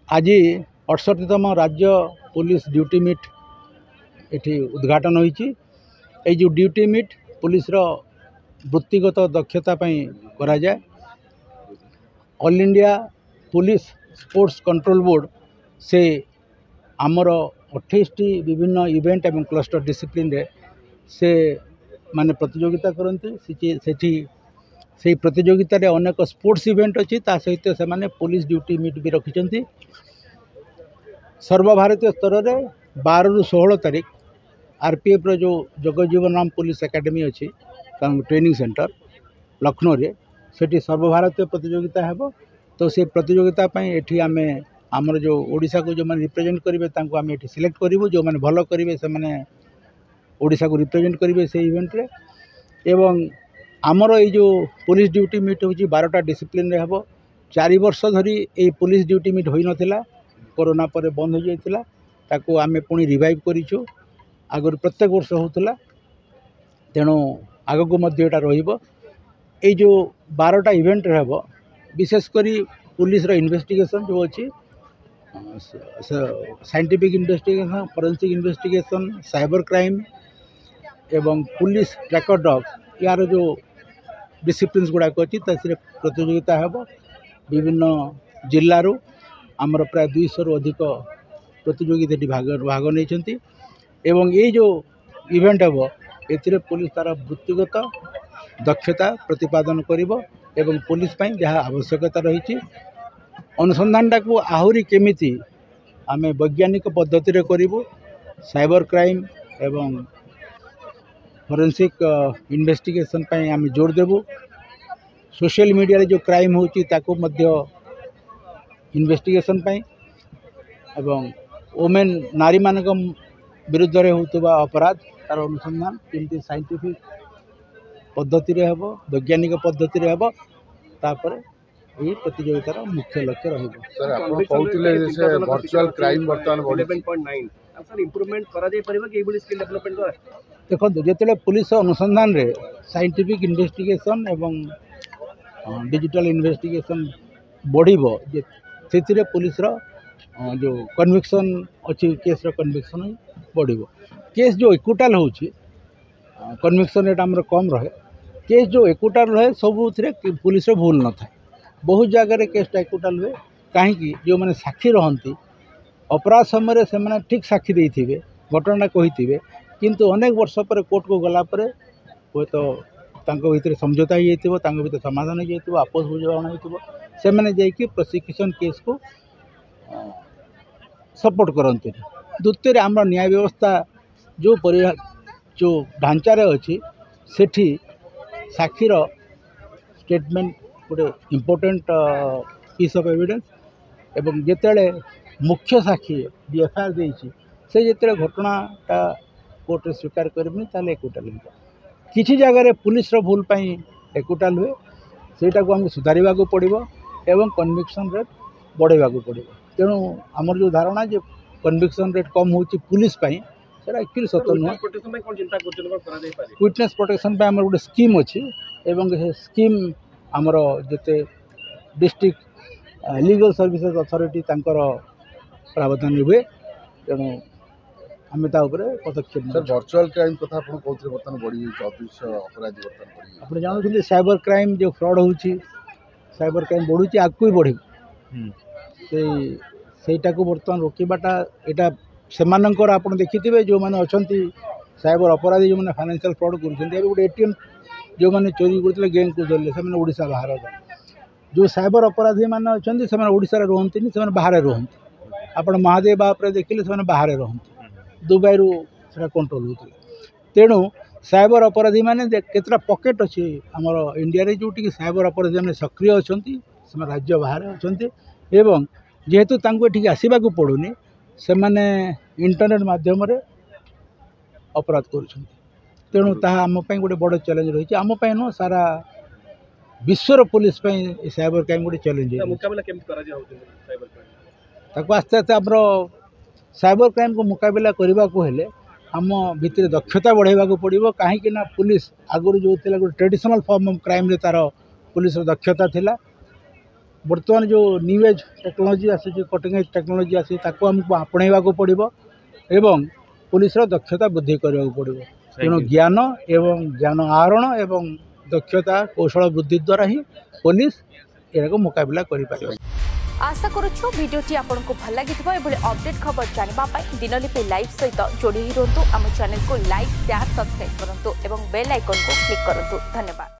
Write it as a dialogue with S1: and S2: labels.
S1: आज 68तम राज्य police duty meet ये उद्घाटन होती। जो ड्यूटी मीट पुलिस वृत्तिगत दक्षता करा जाए। All India police sports control board से आमर 28टी विभिन्न इवेंट एवं क्लस्टर डिसिप्लिन रे से माने प्रतियोगिता करती। से प्रतियोगिता रे अनेक स्पोर्ट्स इवेंट अच्छी सहित से माने पुलिस ड्यूटी मीट भी रखिंट। सर्वभारतीय स्तर में 12 ରୁ 16 तारीख आरपीएफ रो जो जगजीवन राम पुलिस एकेडमी अच्छी ट्रेनिंग सेंटर लखनऊ रे सेठी सर्वभारतीय प्रतियोगिता है। तो से प्रतियोगिता ये आम आमर जो ओडिशा को जो मैंने रिप्रेजेंट करेंगे आम ये सिलेक्ट करूँ। जो मैंने भल करेंगे से मैंने ओडिशा को रिप्रेजेंट करेंगे से इवेंट रे। एवं आमर ये जो पुलिस ड्यूटी मीट हूँ 12टा डिसिप्लिन रे हम 4 वर्ष धरी ये पुलिस ड्यूटी मीट होई नथिला। कोरोना पर बंद हो जाइतिला ताकू आमे पुणी रिवाइव करिछु। आगर प्रत्येक वर्ष होतला तेणु आगको मध्य एटा रहिबो। ए जो 12टा इवेंट रहबो विशेषकर पुलिस रो इन्वेस्टिगेशन जो अछि scientific investigation, forensic investigation, cyber crime एवं पुलिस ट्रैकर डॉग यार जो डिसिप्लिन्स गुड़ाक अच्छी प्रतियोगिता है। विभिन्न जिल्लारू आमर प्राय 200 रु अधिक प्रतियोगी भाग नहीं। एवं ये जो इवेंट हम ए पुलिस तार वृत्तिगत दक्षता प्रतिपादन करिबो एवं पुलिस पई जहाँ आवश्यकता रही अनुसंधानटा को आहुरी केमिति आमे वैज्ञानिक पद्धति रे करिबो। साइबर क्राइम एवं फोरेंसिक इन्वेस्टिगेशन पई आमे जोर देबो। सोशल मीडिया रे जो क्राइम होची ताको मध्य इन्वेस्टिगेशन पई एवं वोमेन नारी मानक विरुद्ध रे होतबा अपराध तार अनुसंधान केमती साइंटिफिक पद्धति रे हेबो, वैज्ञानिक पद्धति रे हेबो। तापर ये प्रतियोगितार मुख्य लक्ष्य रहिबो।
S2: सर आपण कहउतिले से वर्चुअल क्राइम वर्तमान
S3: 11.9 सर इंप्रूवमेंट करा जाय परिबा कि एबुल स्किल डेवलपमेंट द्वारा
S1: देखो जेतेले पुलिस अनुसंधान रे साइंटिफिक इन्वेस्टिगेशन एवं डिजिटल इन्वेस्टिगेशन बढ़िबो से पुलिस रो जो कन्विक्शन अच्छी केस रो कन्विक्शन बढ़िबो। केस जो इक्वुटाल होची कन्विक्शन रेट हमर कम रहे। केस जो इक्वुटाल रहे सबु थरे पुलिस रो भूल न थाए। बहुत जगह केसटा इक्वुटाल हुए कहीं जो मैंने साक्षी रहती अपराध समय से मैंने ठीक साक्षी देते घटना कही किंतु अनेक वर्ष पर कोर्ट को गलापर हे तो भितर समझौता हो भर समाधान हो आपस बुझाणा से मैंने जाकि प्रोसिक्यूशन केस को सपोर्ट करते। द्वितीय आम न्याय व्यवस्था जो ढांचार अच्छी सेठी साक्षीर स्टेटमेंट गोटे इम्पोर्टेंट पीस ऑफ एविडेंस एवं जिते मुख्य साक्षी एफआईआर देती से जिते घटनाटा कोर्ट रे स्वीकार करें ताले इक्वुटाल किसी जगह पुलिस रो भूल पाई इक्वुटाल हुए सेटा को हमको सुधारिबा को पड़िबो एवं कन्विक्शन रेट बढ़ेबा को पड़िबो। तेणु आमर जो धारणा जे कन्विक्शन रेट कम होची पुलिस पाई सेटा एक्चुअली सत्य नुह। विटनेस प्रोटेक्शन पे आमर गोटे स्कीम अच्छी एवं से स्कीम आमर जिते डिस्ट्रिक्ट लीगल सर्विसेज अथॉरिटी तांकर प्रावधान हुए। तेणु आम पदक्षेप
S2: सर वर्चुअल क्राइम कथा आपण कहउतिले बर्तमान बढ़ी अदृश्य अपराधी बर्तमान बढ़ी
S1: आप जानते साइबर क्राइम जो फ्रॉड होची साइबर क्राइम बढ़ुची आगु ही बढ़ी सेटा को बर्तमान रोकबाटा यहाँ से आप देखिए जो मैंने अच्छा साइबर अपराधी जो मैंने फाइनेंशियल फ्रॉड कर गोटे एटीएम जो मैंने चोरी करते गैंग को धरले से ओडिशा बाहर जो साइबर अपराधी मैंने अच्छा से ओडिशा रुहतनी से बाहर रुहती। आप महादेव बाप देखिले से बाहर रुहती दुबई रु कंट्रोल होता। तेणु साइबर अपराधी मैंने केतटा पकेट अच्छी आमर इंडिया रे जोटी साइबर अपराधी मैंने सक्रिय अच्छा से राज्य बाहर अच्छा एवं जेहेतु ये आसवा को पड़ूनी से मैंने इंटरनेट माध्यम अपराध कर। तेणु आम गोटे बड़ चैलेंज रही आम नुह सारा विश्वर पुलिस साइबर क्राइम गोटे चैलेंज आस्ते आस्ते आम साइबर क्राइम को मुकाबला करने को हेले आम भितर दक्षता बढ़ावा को पड़ो। कहीं पुलिस आगुरी जो गोटे ट्रेडिशनल फॉर्म ऑफ क्राइम रे तार पुलिस दक्षता थिला बर्तमान जो न्यू एज टेक्नोलोजी आसी कटिंग एज टेक्नोलोजी आसी ताको हमको आपणेवा को पड़ो एवं पुलिस दक्षता वृद्धि करने को पड़ो तेणु ज्ञान एवं ज्ञान आहरण एवं दक्षता कौशल वृद्धि द्वारा ही पुलिस या मुकाबला कर।
S4: आशा करूँ भिडियोटी आपको भल लगी अपडेट खबर जानापी दिनलिपि लाइव सहित जोड़ी रुहतु आम चैनल को लाइक शेयर सब्सक्राइब करूँ और बेल आइकन को क्लिक करूँ। धन्यवाद।